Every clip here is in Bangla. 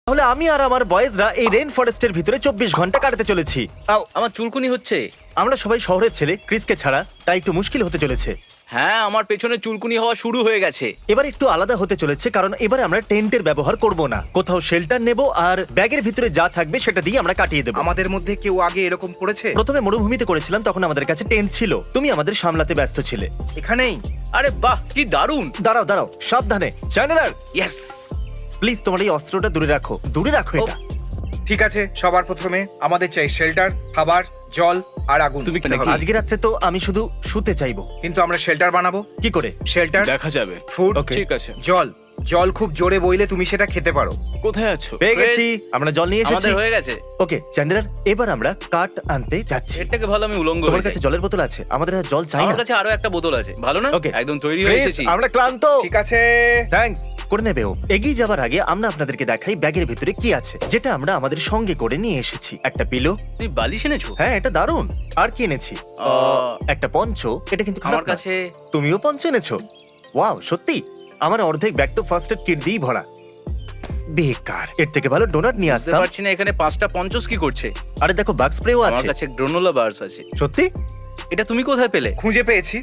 তাহলে আমি আর আমার বয়েজরা এই রেন ফরেস্টের ভিতরে 24 ঘন্টা কাটাতে চলেছি। আমার চুলকুনি হচ্ছে। আমরা সবাই শহরের ছেলে, ক্রিসকে ছাড়া, তাই একটু মুশকিল হতে চলেছে। হ্যাঁ, আমার পেছনে চুলকুনি হওয়া শুরু হয়ে গেছে। এবার একটু আলাদা হতে চলেছে, কারণ এবারে আমরা টেন্টের ব্যবহার করব না। কোথাও শেল্টার নেব আর ব্যাগের ভিতরে যা থাকবে সেটা দিয়ে আমরা কাটিয়ে দেবো। আমাদের মধ্যে কেউ আগে এরকম করেছে? প্রথমে মরুভূমিতে করেছিলাম, তখন আমাদের কাছে টেন্ট ছিল। তুমি আমাদের সামলাতে ব্যস্ত ছিলে। এখানেই? আরে বাহ, কি দারুণ! দাঁড়াও দাঁড়াও, সাবধানে। চ্যানেলার, ইয়েস! প্লিজ তোমার এই অস্ত্রটা দূরে রাখো, দূরে রাখো এটা। ঠিক আছে, সবার প্রথমে আমাদের চাই শেল্টার, খাবার, জল আর আগুন। তুমি কি হবে। আজকে রাত্রে তো আমি শুধু শুতে চাইবো। কিন্তু আমরা শেল্টার বানাবো কি করে? শেল্টার, দেখা যাবে। Food, Okay. ঠিক আছে। জল। জল খুব জোরে বইলে তুমি সেটা খেতে পারো। কোথায় আছো? পেয়ে গেছি, আমরা জল নিয়ে এসেছি। আমাদের হয়ে গেছে। ওকে চ্যান্ডেলার, এবার আমরা কাঠ আনতে যাচ্ছি। এর থেকে ভালো আমি উলঙ্গ তোমার হয়ে কাছে যাই। জলের বোতল আছে? আমাদের আর জল চাই আমার না। কাছে আরো একটা বোতল আছে। ভালো না? Okay. একদম তৈরি হয়ে Chris, এসেছি। আমরা ক্লান্ত। ঠিক আছে। থ্যাঙ্কস। করে নেবে ও। এগিয়ে যাবার আগে আমরা আপনাদেরকে দেখাই ব্যাগের ভিতরে কি আছে, যেটা আমরা আমাদের সঙ্গে করে নিয়ে এসেছি। একটা পিলো। তুমি বালিশ এনেছো? হ্যাঁ, এটা দারুণ। আর কি এনেছি? একটা পঞ্চ। এটা কিন্তু খারাপ আমার না। কাছে তুমিও পঞ্চ এনেছো? ওয়াও, সত্যি? আমার অর্ধেক ব্যাগ তো ফার্স্ট এড কিট দিয়েই ভরা। বেকার। এর থেকে ভালো ডোনাট নিয়ে বুঝতে আসতাম। পারছি না এখানে 5টা পঞ্চস কি করছে। আরে দেখো, বাগ স্প্রেও আমার আছে। কাছে গ্রানোলা বার্স আছে। সত্যি? এটা তুমি কোথায় পেলে? খুঁজে পেয়েছি।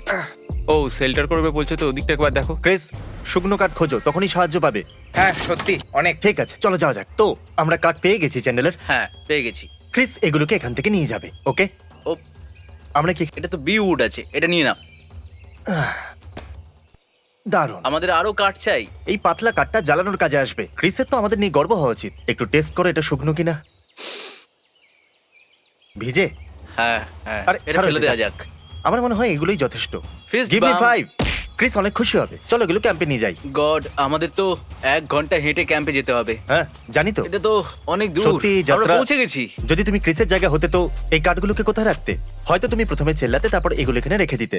ও শেল্টার করবে বলছো তো, ওদিকটা একবার দেখো। ক্রিস, শুকনো কাঠ খোঁজো, তখনই সাহায্য পাবে। হ্যাঁ, সত্যি অনেক। ঠিক আছে, চলো যাওয়া যাক। তো আমরা কাঠ পেয়ে গেছি চ্যান্ডেলার। হ্যাঁ, পেয়ে গেছি। ক্রিস এগুলোকে এখান থেকে নিয়ে যাবে, ওকে? ও, আমরা কি? এটা তো বি উড আছে, এটা নিয়ে নাও। দারুণ। আমাদের আরো কাঠ চাই। এই পাতলা কাঠটা জ্বালানোর কাজে আসবে। ক্রিসের তো আমাদের নিয়ে গর্ব হওয়া উচিত। একটু টেস্ট করে এটা শুকনো কিনা। ভিজে? হ্যাঁ হ্যাঁ, আরে, এটা ছাড়ো ফেলে এটা, দেওয়া ছাড়ো। যাক। আমার মনে হয় এগুলোই যথেষ্ট। Fist give me bump। 5। Chris অনেক খুশি হবে। চলো এগুলো ক্যাম্পে নিয়ে যাই। গড, আমাদের তো 1 ঘন্টা হেঁটে ক্যাম্পে যেতে হবে। হ্যাঁ, জানি তো। এটা তো অনেক দূর। সত্যি এই আমরা যাত্রা- পৌঁছে গেছি। যদি তুমি ক্রিসের জায়গা হতে তো এই কাঠগুলোকে কোথায় রাখতে? হয়তো তুমি প্রথমে চেল্লাতে, তারপর এগুলো এখানে রেখে দিতে।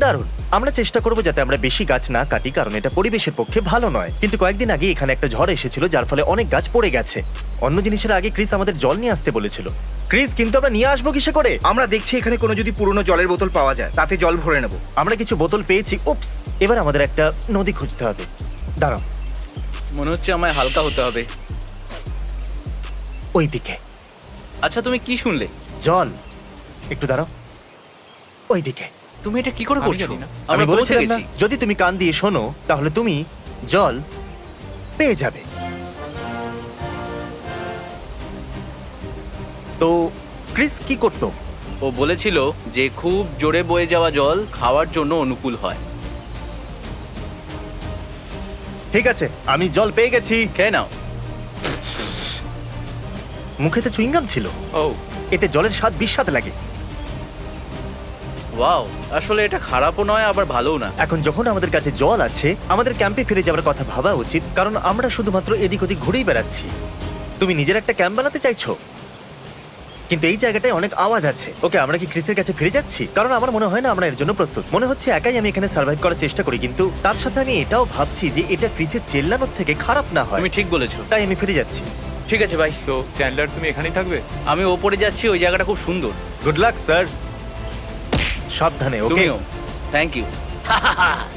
দারুণ। আমরা চেষ্টা করবো যাতে আমরা বেশি গাছ না কাটি, কারণ এটা পরিবেশের পক্ষে ভালো নয়। কিন্তু কয়েকদিন আগে এখানে একটা ঝড় এসেছিল, যার ফলে অনেক গাছ পড়ে গেছে। অন্য জিনিসের আগে ক্রিস আমাদের জল নিয়ে আসতে বলেছিল। ক্রিস, কিন্তু আমরা নিয়ে আসবো কিসে করে? আমরা দেখছি এখানে কোনো যদি পুরনো জলের বোতল পাওয়া যায়, তাতে জল ভরে নেব। আমরা কিছু বোতল পেয়েছি। উপস, এবার আমাদের একটা নদী খুঁজতে হবে। দাঁড়াও, মনে হচ্ছে আমায় হালকা হতে হবে। ওইদিকে আচ্ছা, তুমি কি শুনলে? জল। একটু দাঁড়াও, ওইদিকে। তুমি এটা কি করে আমি করছো? জানি না। আমি আমরা পৌঁছে বলেছিলাম না, গেছি। যদি তুমি কান দিয়ে শোনো তাহলে তুমি জল পেয়ে যাবে। তো ক্রিস কি করতো? ও বলেছিল যে খুব জোরে বয়ে যাওয়া জল খাওয়ার জন্য অনুকূল হয়। ঠিক আছে, আমি জল পেয়ে গেছি। খেয়ে নাও। মুখেতে চুইংগাম ছিল। ও, এতে জলের স্বাদ বিস্বাদ লাগে। ওয়াও, আসলে এটা খারাপও নয় আবার ভালোও না। এখন যখন আমাদের কাছে জল আছে, আমাদের ক্যাম্পে ফিরে যাওয়ার কথা ভাবা উচিত, কারণ আমরা শুধুমাত্র এদিক ওদিক ঘুরেই বেড়াচ্ছি। তুমি নিজের একটা ক্যাম্প বানাতে চাইছো, কিন্তু এই জায়গাটায় অনেক আওয়াজ আছে। ওকে, আমরা কি ক্রিসের কাছে ফিরে যাচ্ছি? কারণ আমার মনে হয় না আমরা এর জন্য প্রস্তুত। মনে হচ্ছে একাই আমি এখানে সার্ভাইভ করার চেষ্টা করি, কিন্তু তার সাথে আমি এটাও ভাবছি যে এটা ক্রিসের চেল্লানোর থেকে খারাপ না হয়। তুমি ঠিক বলেছো। তাই আমি ফিরে যাচ্ছি। ঠিক আছে ভাই, তো চ্যান্ডলার তুমি এখানেই থাকবে? আমি ওপরে যাচ্ছি। ওই জায়গাটা খুব সুন্দর। Good luck sir. সাবধানে, ওকে? তুমিও। Thank you.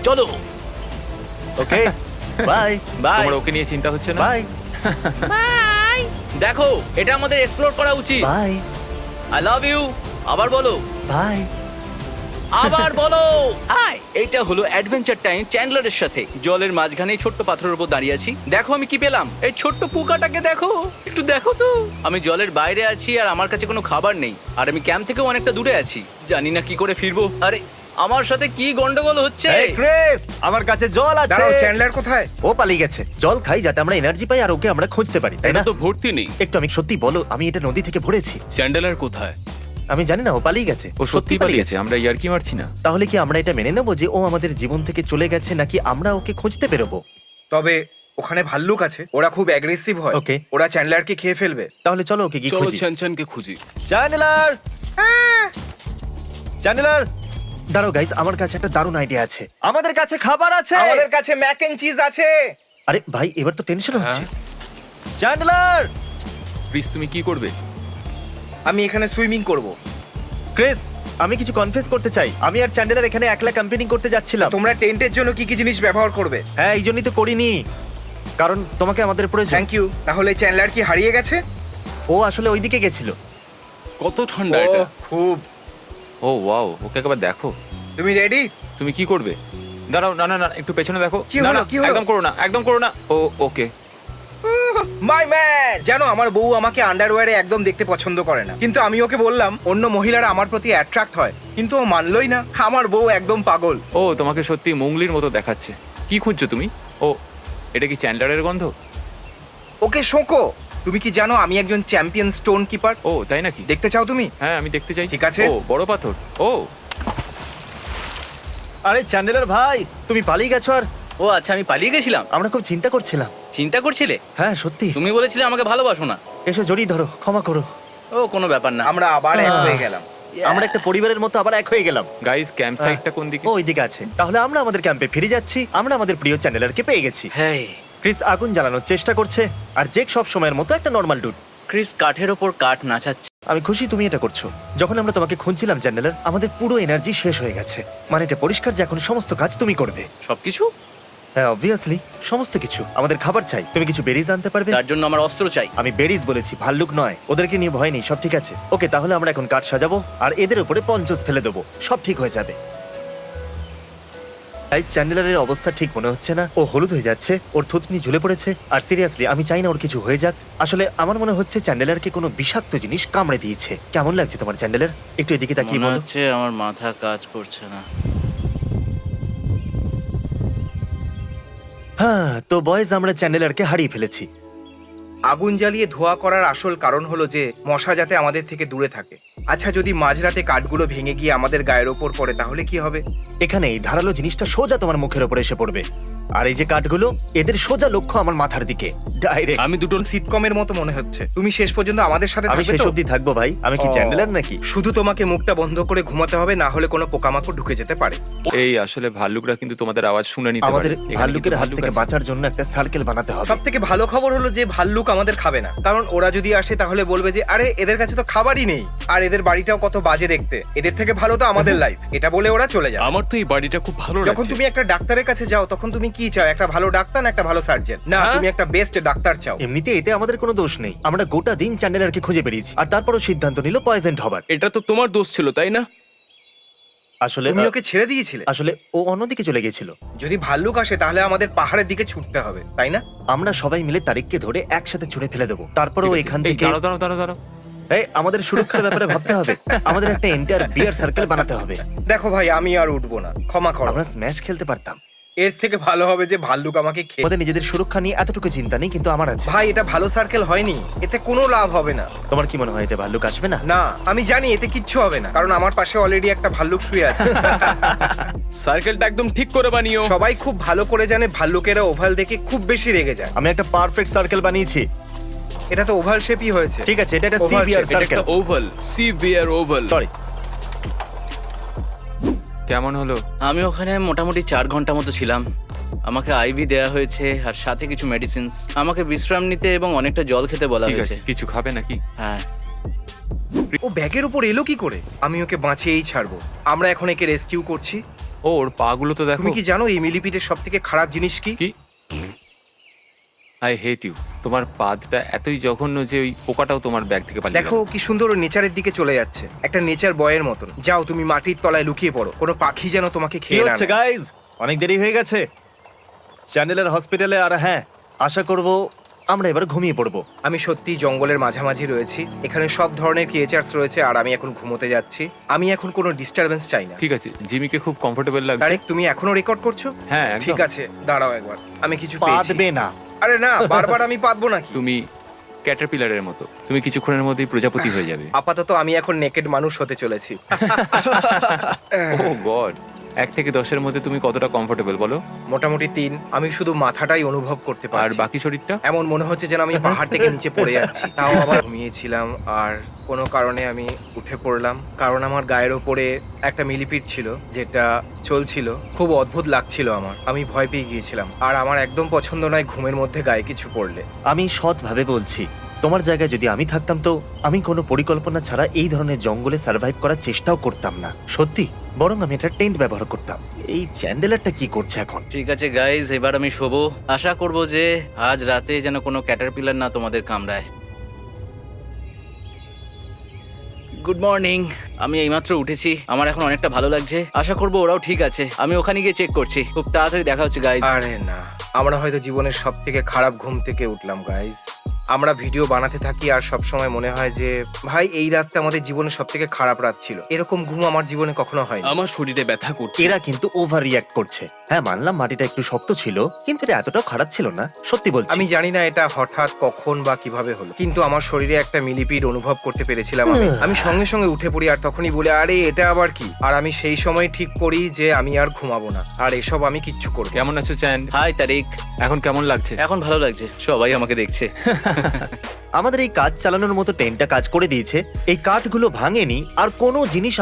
চলো। Okay, bye bye. তোমার ওকে নিয়ে চিন্তা হচ্ছে না? বাই দেখো, এটা আমাদের এক্সপ্লোর করা উচিত। Bye I love you. আবার বলো। বাই। আবার বলো। হাই, এটা হলো অ্যাডভেঞ্চার টাইম চ্যান্ডলারের সাথে। জলের মাঝখানে এই ছোট্ট পাথরের উপর দাঁড়িয়ে আছি। দেখো আমি কি পেলাম। এই ছোট্ট পোকাটাকে দেখো, একটু দেখো তো। আমি জলের বাইরে আছি আর আমার কাছে কোনো খাবার নেই, আর আমি ক্যাম্প থেকেও অনেকটা দূরে আছি। জানি না কি করে ফিরবো। আরে, আমার সাথে কি গন্ডগোল হচ্ছে? এই ক্রিস, আমার কাছে জল আছে। দাঁড়াও, চ্যান্ডলার কোথায়? ও পালিয়ে গেছে। জল খাই যাতে আমরা এনার্জি পাই আর ওকে আমরা খুঁজতে পারি, তাই না? তো ভর্তি নেই। একটু আমি সত্যি বলো, আমি এটা নদী থেকে ভরেছি। চ্যান্ডলার কোথায়? আমি জানি না, ও পালিয়ে গেছে। ও সত্যি পালিয়েছে, আমরা ইয়ার্কি মারছি না। তাহলে কি আমরা এটা মেনে নেবো যে ও আমাদের জীবন থেকে চলে গেছে, নাকি আমরা ওকে খুঁজতে বেরোবো? তবে ওখানে ভাল্লুক আছে, ওরা খুব অ্যাগ্রেসিভ হয়। Okay. ওরা চ্যান্ডলারকে খেয়ে ফেলবে। তাহলে চলো ওকে গিয়ে চলো খুঁজি। চ্যানচ্যানকে খুঁজি। চ্যানেলার, চ্যানেলার, দাঁড়াও গাইস, আমার কাছে একটা দারুণ আইডিয়া আছে। আমাদের কাছে খাবার আছে। আমাদের কাছে ম্যাক এন্ড চিজ আছে। আরে ভাই, এবার তো টেনশন হচ্ছে। হ্যাঁ। চ্যানেলার, প্লিজ, তুমি কি করবে? আমি এখানে সুইমিং করব। ক্রিস, আমি কিছু কনফেস করতে চাই। আমি আর চ্যান্ডেলার এখানে একলা ক্যাম্পেনিং করতে যাচ্ছিলাম। তোমরা টেন্টের জন্য কি কি জিনিস ব্যবহার করবে? হ্যাঁ, এই জন্যই তো করিনি। কারণ তোমাকে আমাদের প্রয়োজন। Thank you. তাহলে চ্যান্ডলার কি হারিয়ে গেছে? ও আসলে ওইদিকে গেছিল। কত ঠান্ডা ও, এটা। খুব। ও ওয়াও, ওকে একবার দেখো। তুমি রেডি? তুমি কি করবে? দাঁড়াও, না না না, একটু পেছনে দেখো। কি না, হলো, না, কি হলো? একদম করো না, একদম করো না। ও ওকে। My man! জানো আমার বউ আমাকে আন্ডারওয়্যারে একদম দেখতে পছন্দ করে না, কিন্তু আমি ওকে বললাম অন্য মহিলারা আমার প্রতি অ্যাট্রাক্ট হয়, কিন্তু ও মানলই না। আমার বউ একদম পাগল। ও তোমাকে সত্যি মুংলির মতো দেখাচ্ছে। কি খুঁজছো তুমি? ও, এটা কি চ্যান্ডলারের গন্ধ? ওকে শোঁকো। তুমি কি জানো আমি একজন চ্যাম্পিয়ন স্টোন কিপার? ও তাই নাকি? দেখতে চাও তুমি? হ্যাঁ আমি দেখতে চাই। ঠিক আছে। ও বড় পাথর। ও আরে চ্যান্ডেলার ভাই, তুমি পালিয়ে গেছো। আর ও আচ্ছা, আমি পালিয়ে গেছিলাম। আমরা খুব চিন্তা করছিলাম। চিন্তা করছিলে? হ্যাঁ সত্যি। তুমি বলেছিলে আমাকে ভালোবাসো না। এসো জড়িয়ে ধরো, ক্ষমা করো। ও কোনো ব্যাপার না। আমরা আবার এক হয়ে গেলাম। আমরা একটা পরিবারের মতো আবার এক হয়ে গেলাম। গাইস, ক্যাম্প সাইটটা কোন দিকে? ও ওইদিকে আছে। তাহলে আমরা আমাদের ক্যাম্পে ফিরে যাচ্ছি। আমরা আমাদের প্রিয় চ্যান্ডেলারকে পেয়ে গেছি। হ্যাঁ, ক্রিস আগুন জ্বালানোর চেষ্টা করছে, আর জেক সব সময়ের মতো একটা নর্মাল ডুড। ক্রিস কাঠের ওপর কাঠ নাচাচ্ছে। আমি খুশি তুমি এটা করছো। যখন আমরা তোমাকে খুঁজছিলাম চ্যান্ডেলার, আমাদের পুরো এনার্জি শেষ হয়ে গেছে। মানে এটা পরিষ্কার যে এখন সমস্ত কাজ তুমি করবে। সবকিছু? হ্যাঁ অবভিয়াসলি, সমস্ত কিছু। আমাদের খাবার চাই, তুমি কিছু বেরিজ আনতে পারবে? তার জন্য আমার অস্ত্র চাই। আমি বেরিজ বলেছি, ভাল্লুক নয়। ওদেরকে নিয়ে ভয় নেই, সব ঠিক আছে। ওকে, তাহলে আমরা এখন কাঠ সাজাবো আর এদের উপরে পঞ্চস ফেলে দেবো, সব ঠিক হয়ে যাবে। গাইস, চ্যান্ডেলারের অবস্থা ঠিক মনে হচ্ছে না। ও হলুদ হয়ে যাচ্ছে, ওর থুতনি ঝুলে পড়েছে। আর সিরিয়াসলি আমি চাই না ওর কিছু হয়ে যাক। আসলে আমার মনে হচ্ছে চ্যান্ডেলারকে কোনো বিষাক্ত জিনিস কামড়ে দিয়েছে। কেমন লাগছে তোমার চ্যান্ডেলার? একটু এদিকে তাকিয়ে মনে বলো। হচ্ছে আমার মাথা কাজ করছে না। হ্যাঁ, তো বয়েজ, আমরা চ্যান্ডেলারকে হারিয়ে ফেলেছি। আগুন জ্বালিয়ে ধোঁয়া করার আসল কারণ হলো যে মশা যাতে আমাদের থেকে দূরে থাকে। আচ্ছা, যদি মাঝরাতে কাঠগুলো ভেঙে গিয়ে আমাদের গায়ের ওপর পড়ে তাহলে কি হবে? এখানে এই ধারালো জিনিসটা সোজা তোমার মুখের উপর এসে পড়বে। আর এই যে কাঠগুলো, এদের সোজা লক্ষ্য আমার মাথার দিকে, ডাইরেক্ট। আমি দুটো সিটকমের মতো মনে হচ্ছে। তুমি শেষ পর্যন্ত আমাদের সাথে আমি থাকবে শেষ তো? অব্দি থাকবো ভাই। আমি কি ও। চ্যান্ডেলার নাকি? শুধু তোমাকে মুখটা বন্ধ করে ঘুমাতে হবে, না হলে কোনো পোকামাকড় ঢুকে যেতে পারে। এই আসলে ভাল্লুকরা কিন্তু তোমাদের আওয়াজ শুনে নিতে পারে। আমাদের এখানে ভাল্লুকের কিন্তু হাত ভাল্লুক থেকে আছে। বাঁচার জন্য একটা সার্কেল বানাতে হবে। সব থেকে ভালো খবর হলো যে ভাল্লুক আমাদের খাবে না, কারণ ওরা যদি আসে তাহলে বলবে যে আরে এদের কাছে তো খাবারই নেই, আর এদের বাড়িটাও কত বাজে দেখতে, এদের থেকে ভালো তো আমাদের লাইফ, এটা বলে ওরা চলে যায়। আমার তো এই বাড়িটা খুব ভালো যখন লাগছে। তুমি একটা ডাক্তারের কাছে যাও তখন তুমি কি চাও? একটা ভালো ডাক্তার না একটা ভালো সার্জন? না, হ্যাঁ? তুমি একটা বেস্ট ডাক্তার চাও। এমনিতে এতে আমাদের কোনো দোষ নেই। আমরা গোটা দিন চ্যান্ডেলারকে খুঁজে বেরিয়েছি, আর তারপরও সিদ্ধান্ত নিল পয়জেন্ট হবার। এটা তো তোমার দোষ ছিল, তাই না? আসলে তুমি ওকে ছেড়ে দিয়েছিলে। আসলে ও অন্যদিকে চলে গেছিল। যদি ভাল্লুক আসে তাহলে আমাদের পাহাড়ের দিকে ছুটতে হবে, তাই না? আমরা সবাই মিলে তারিখকে ধরে একসাথে ছুঁড়ে ফেলে দেবো। তারপরে ও ঠিক আছে। এখান এই, থেকে দাঁড়াও দাঁড়াও দাঁড়াও দাঁড়াও। এই, আমাদের সুরক্ষার ব্যাপারে ভাবতে হবে। আমাদের একটা এন্টায়ার বিয়ার সার্কেল বানাতে হবে। দেখো ভাই, আমি আর উঠবো না, ক্ষমা করো। আমরা স্ম্যাশ খেলতে পারতাম। এর থেকে ভালো হবে যে ভাল্লুক আমাকে খেয়ে। আমাদের নিজেদের সুরক্ষা নিয়ে এতটুকু চিন্তা নেই, কিন্তু আমার আছে। ভাই, এটা ভালো সার্কেল হয়নি, এতে কোনো লাভ হবে না। তোমার কি মনে হয় এতে ভাল্লুক আসবে না? না, আমি জানি এতে কিচ্ছু হবে না, কারণ আমার পাশে অলরেডি একটা ভাল্লুক শুয়ে আছে। সার্কেলটা একদম ঠিক করে বানিও। সবাই খুব ভালো করে জানে ভাল্লুকেরা ওভাল দেখে খুব বেশি রেগে যায়। আমি একটা পারফেক্ট সার্কেল বানিয়েছি। এটা তো ওভাল শেপই হয়েছে। ঠিক আছে, এটা একটা সি Oval বিয়ার shape, এটা সার্কেল। একটা ওভাল, সি বিয়ার ওভাল। সরি। কেমন হলো? আমি ওখানে মোটামুটি 4 ঘন্টা মতো ছিলাম। আমাকে আইভি দেয়া হয়েছে আর সাথে কিছু মেডিসিনস। আমাকে বিশ্রাম নিতে এবং অনেকটা জল খেতে বলা ঠিক হয়েছে। আছে, কিছু খাবে নাকি? হ্যাঁ। ও ব্যাগের উপর এলো কি করে? আমি ওকে বাঁচিয়েই ছাড়বো। আমরা এখন একে রেস্কিউ করছি। ও, ওর পা গুলো তো দেখো। তুমি কি জানো এই মিলিপিটের সব থেকে খারাপ জিনিস কি? কি? I hate you. তোমার পাদটা এতই জঘন্য যে ওই পোকাটাও তোমার ব্যাগ থেকে পালিয়ে দেখো গেল। কি সুন্দর ও নেচারের দিকে চলে যাচ্ছে, একটা নেচার বয়ের মতন। যাও, তুমি মাটির তলায় লুকিয়ে পড়ো, কোনো পাখি যেন তোমাকে কি খেয়ে না হচ্ছে নেয়। গাইজ? অনেক দেরি হয়ে গেছে চ্যান্ডেলার হসপিটালে। আর হ্যাঁ, আশা করব আমরা এবার ঘুমিয়ে পড়বো। আমি সত্যি জঙ্গলের মাঝামাঝি রয়েছি, এখানে সব ধরনের ক্রিয়েচার্স রয়েছে, আর আমি এখন ঘুমোতে যাচ্ছি। আমি এখন কোনো ডিস্টারবেন্স চাই না। ঠিক আছে, জিমিকে খুব কমফোর্টেবল লাগছে। তারেক, তুমি এখনো রেকর্ড করছো? হ্যাঁ, একদম। ঠিক আছে, দাঁড়াও একবার, আমি কিছু পেয়েছি। পাদবে না। আরে না, বারবার আমি পাতবো নাকি? তুমি ক্যাটারপিলারের মতো, তুমি কিছুক্ষণের মধ্যেই প্রজাপতি হয়ে যাবে। আপাতত আমি এখন নেকেড মানুষ হতে চলেছি। ও গড, 1 থেকে 10-এর মধ্যে তুমি কতটা কমফোর্টেবল বলো? মোটামুটি 3। আমি শুধু মাথাটাই অনুভব করতে আর পারছি। বাকি শরীরটা? এমন মনে হচ্ছে যেন আমি পাহাড় থেকে নিচে পড়ে যাচ্ছি। তাও আবার ঘুমিয়েছিলাম, আর কোনো কারণে আমি উঠে পড়লাম, কারণ আমার গায়ের ওপরে একটা মিলিপিট ছিল যেটা চলছিল। খুব অদ্ভুত লাগছিল আমার, আমি ভয় পেয়ে গিয়েছিলাম। আর আমার একদম পছন্দ নয় ঘুমের মধ্যে গায়ে কিছু পড়লে। আমি সৎভাবে বলছি, তোমার জায়গায় যদি আমি থাকতাম তো আমি কোনো পরিকল্পনা ছাড়া এই ধরনের জঙ্গলে সার্ভাইভ করার চেষ্টাও করতাম না, সত্যি। বরং আমি একটা টেন্ট ব্যবহার করতাম। এই চ্যান্ডেলারটা কি করছে এখন? ঠিক আছে গাইজ, এবার আমি শোবো। আশা করব যে আজ রাতে যেন কোনো ক্যাটারপিলার না তোমাদের কামড়ায়। Good morning. আমি এইমাত্র উঠেছি, আমার এখন অনেকটা ভালো লাগছে। আশা করব ওরাও ঠিক আছে। আমি ওখানে গিয়ে চেক করছি। খুব তাড়াতাড়ি দেখা হচ্ছে গাইজ। আরে না, আমরা হয়তো জীবনের সব থেকে খারাপ ঘুম থেকে উঠলাম গাইজ। আমরা ভিডিও বানাতে থাকি আর সব সময় মনে হয় যে ভাই এই রাতটা আমাদের জীবনের সব থেকে খারাপ রাত ছিল। এরকম ঘুম আমার জীবনে কখনো হয়নি। আমার শরীরে ব্যথা করছে। এরা কিন্তু ওভার রিয়াক্ট করছে। হ্যাঁ, মানলাম মাটিটা একটু শক্ত ছিল, কিন্তু এটা এতটাও খারাপ ছিল না, সত্যি বলছি। আমি জানি না এটা হঠাৎ কখন বা কিভাবে হলো, কিন্তু আমার শরীরে একটা মিলিপিড অনুভব করতে পেরেছিলাম আমি সঙ্গে সঙ্গে উঠে পড়ি আর তখনই বলে আরে এটা আবার কি। আর আমি সেই সময় ঠিক করি যে আমি আর ঘুমাবো না, আর এসব আমি কিচ্ছু করবো না। কেমন আছো চ্যান্ড? হাই তারিক। এখন কেমন লাগছে? এখন ভালো লাগছে, সবাই আমাকে দেখছে। আমাদের এই কাজ চালানোর মতো টেন্টটা কাজ করে দিয়েছে। এই কাঠগুলো ভাঙেনি আর কোনো জিনিস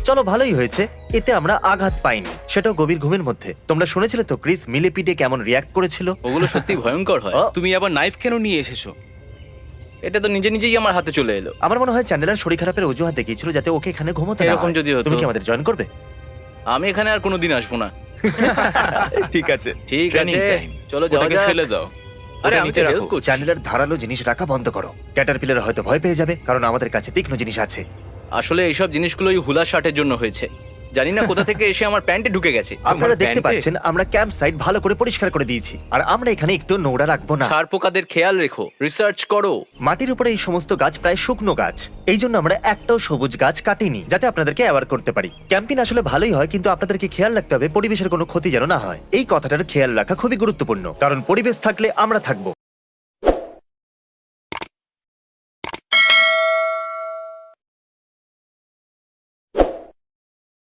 চলো ভালোই হয়েছে, এতে আমরা আঘাত পাইনি, সেটাও গভীর ঘুমের মধ্যে। তোমরা শুনেছিলে তো ক্রিস মিলিপিডে কেমন রিয়াক্ট করেছিল? ওগুলো সত্যি ভয়ঙ্কর হয়। ও, তুমি আবার নাইফ কেন নিয়ে এসেছো? এটা তো নিজে নিজেই আমার হাতে চলে এলো। আমার মনে হয় চ্যান্ডেলার শরীর খারাপের অজুহাত দেখিয়েছিল যাতে ওকে এখানে ঘুমোতে না এরকম হয়। যদি হতো। তুমি কি আমাদের জয়েন করবে? আমি এখানে আর কোনোদিন আসবো না। ঠিক আছে। ঠিক Training আছে, time. চলো যাওয়া ওটাকে যাক। ফেলে দাও। আরে ওটা আমি নিচে তো রাখো। হেল্প করছি। চ্যান্ডেলার ধারালো জিনিস রাখা বন্ধ করো। ক্যাটারপিলার হয়তো ভয় পেয়ে যাবে, কারণ আমাদের কাছে তীক্ষ্ণ জিনিস আছে। আসলে এইসব জিনিসগুলো ওই হুলা শার্টের জন্য হয়েছে। জানি না কোথা থেকে এসে আমার প্যান্টে ঢুকে গেছে। আপনারা দেখতে প্যান্টে? পাচ্ছেন আমরা ক্যাম্প সাইট ভালো করে পরিষ্কার করে দিয়েছি, আর আমরা এখানে একটু নোংরা রাখবো না। ছাড় পোকাদের খেয়াল রেখো, রিসার্চ করো। মাটির উপরে এই সমস্ত গাছ প্রায় শুকনো গাছ, এই জন্য আমরা একটাও সবুজ গাছ কাটিনি, যাতে আপনাদেরকে অ্যাওয়ার করতে পারি। ক্যাম্পিং আসলে ভালোই হয়, কিন্তু আপনাদেরকে খেয়াল রাখতে হবে পরিবেশের কোনো ক্ষতি যেন না হয়। এই কথাটার খেয়াল রাখা খুবই গুরুত্বপূর্ণ, কারণ পরিবেশ থাকলে আমরা থাকবো।